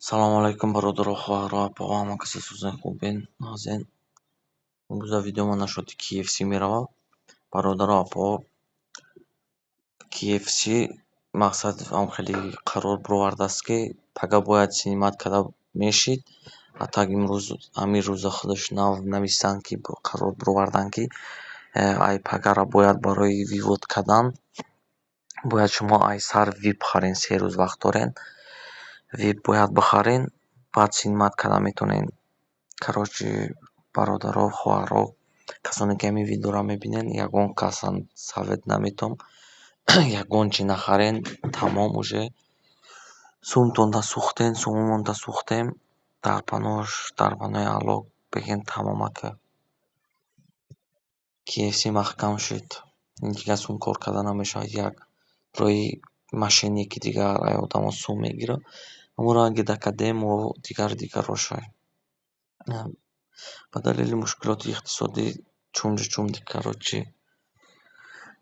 Салом алейкум бародаро, хоҳаро, апоҳо, ҳама каси сӯзен хубен, нозен. Имрӯза видеома нашоти KFC меравад. Бародаро, апоҳо, KFC мақсад ам хеле қарор бировардааст, ки пага бояд синимат када мешид. А так имрӯз ҳамин рӯза худаш нависанд, ки қарор бироварданд, ки ай пагара бояд барои вивод кардан бояд шумо ай сар вип харен, 3 рӯз вақт дорен. Вип бояд бихарен, баъд синимат када метонен. Короче, бародаро, хоҳаро, касоне ки ҳамин видеоро мебинен, ягон касам совет наметам, ягон чӣ нахарен, тамом уже сумтонда сӯхтем, сумумонда сӯхтем, дар панои Аллоҳ бегем тамомака. KFC маҳкам шуд. Дигар сум кор карда намешавад. Як роҳи машине, ки дигар ай одамо сум мегира. Аморо аги дака дем ва дигар ошай. Ба далели мушкилоти иқтисодӣ чумди. Короче,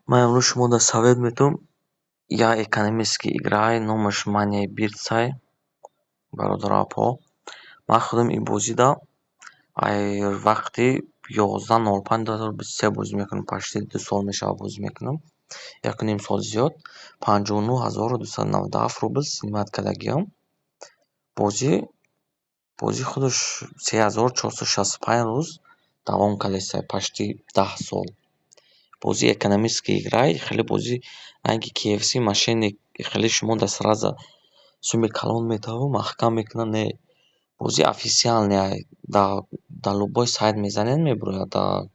ман амрӯз шумода совет метам. Я экономистский играй, номаш Money Birdsай. Бародаро, апоҳо, ман худам ин бозида ай вақти 11.05.2023 бозӣ мекунам. Почти 2 сол мешавад бозӣ мекунам. 1.5 сол зиёд. 59297 рубл синимат кардагиам. бозӣ худаш 3465 рӯз давом кардааст, почти 10 сол. Бозии экономистский играй, хеле бозӣ ранги KFC машине хеле шумода сразу суми калон метаву маҳкам мекуна, не бозии официалне. Дар любой сайт мезанен, мебирояд дар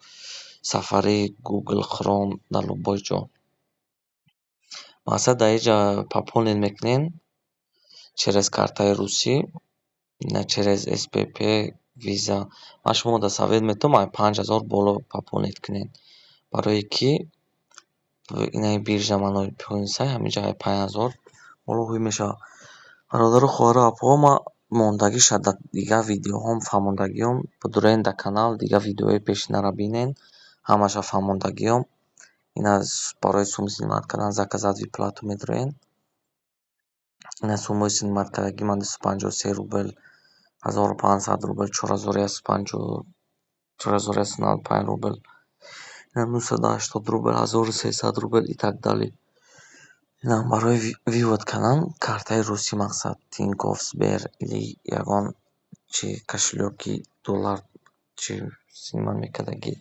Safari, Google Chrome, дар любой ҷо. Мақсад дар инҷа пополнен мекунен через картаи русӣ, на через SPP, Visa. Ман шумода совет метавам ай 5000 боло пополнит кунен. Барое ки инаи биржа манои пойнсай ҳаминҷа ай 5000 боло ҳуй мешавад. Бародаро, хоҳаро, апоҳо, ман мондагиша дар дигар видеоҳом фаҳмондагиам бидурен дар канал дигар видеоҳои пешинара бинен. Ҳамаша фаҳмондагиам. Ина барои суми синимат кардан заказат виплату медироен. Ина сумои синимат кардаги ман 253 рубл, 1500 рубл, 4195 рубл, 980 рубл, 1300 рубл и так далее. Инам барои вивод кардан картаи русӣ, мақсад Тинькофф, Сбер или ягон чи кошелёки доллар чи синимат мекардаги.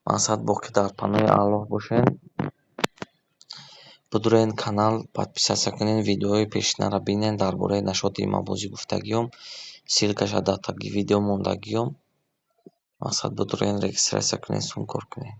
Мақсад боқӣ дар панои Аллоҳ бошен. Бидурен канал подписатсия кунен, видеоҳои пешинара бинен, дар бораи нашоти ман бозӣ гуфтагиам. Ссилкаша дар таги видео мондагиам. Мақсад бидурен регистратсия кунен, сум кор кунен.